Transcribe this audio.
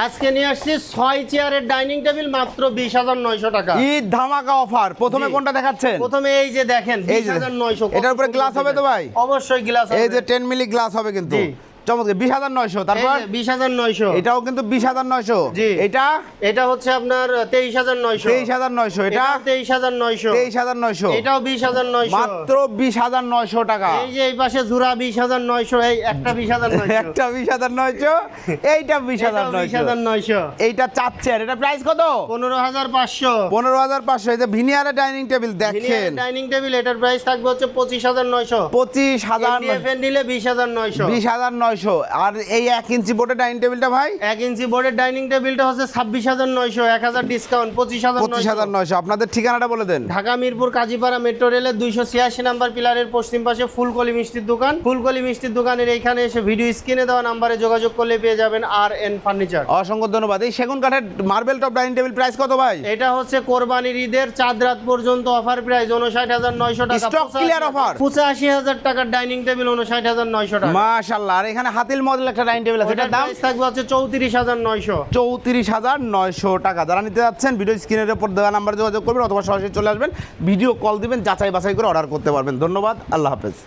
আজকে নিয়ে আসছি 6 চেয়ারের ডাইনিং টেবিল মাত্র 20,900 টাকা। ঈদ ধামাকা অফার। প্রথমে কোনটা দেখাচ্ছেন? প্রথমে এই যে দেখেন 20,900। এটার উপরে গ্লাস হবে তো ভাই? অবশ্যই গ্লাস হবে। এই যে 10 মিলি গ্লাস হবে কিন্তু। চমৎকার 20,900। তারপর 20,900 এটাও কিন্তু 20,900। জি। এটা হচ্ছে আপনার 23,900। 23,900। এটা 23,900। 23,900। এটাও 20,900। মাত্র 20,900 টাকা। এই যে এই পাশে জোড়া 20,900, এই একটা 20,900। একটা 20,900, এইটা 20,900। এইটা চাচ্ছেন, এটা প্রাইস কত? 15,500। 15,500। এই যে ভিনিয়ারের ডাইনিং টেবিল দেখেন, ডাইনিং টেবিল, এটার প্রাইস থাকবে হচ্ছে 25,900। 25,000। নিলে 20,900। 20,900। আর এই 1 ইঞ্চি বোর্ডের ডাইনিং টেবিলটা ভাই? 1 ইঞ্চি বোর্ডের ডাইনিং টেবিলটা হচ্ছে 26,900, 1000 ডিসকাউন্ট 25,900। 25,900। আপনাদের ঠিকানাটা বলে দেন। ঢাকা মিরপুর কাজীপাড়া মেট্রো রেলের 286 নাম্বার পিলারের পশ্চিম পাশে ফুলকলি মিষ্টির দোকান। ফুলকলি মিষ্টির দোকানের এইখানে এসে ভিডিও স্ক্রিনে দেওয়া নাম্বারে যোগাযোগ করলে পেয়ে যাবেন RN ফার্নিচার। অসংখ্য ধন্যবাদ। এই সেগুন কাঠের marble top dining table price কত ভাই? এটা হচ্ছে কোরবানির ঈদের চাঁদ রাত পর্যন্ত অফার প্রাইস 59,900 টাকা। Stock clear offer. 85,000 টাকার ডাইনিং টেবিল 59,900 টাকা। মাশাআল্লাহ। আর এখানে হাতিল মডেল একটা ডাইনিং টেবিল আছে, এটার দাম থাকবে হচ্ছে 34,900। 34,900 টাকা। যারা নিতে যাচ্ছেন ভিডিও স্ক্রিনের উপর দেওয়া নাম্বারে যোগাযোগ করবেন অথবা সরাসরি চলে আসবেন, ভিডিও কল দিবেন, যাচাই বাছাই করে অর্ডার করতে পারবেন। ধন্যবাদ, আল্লাহ হাফেজ।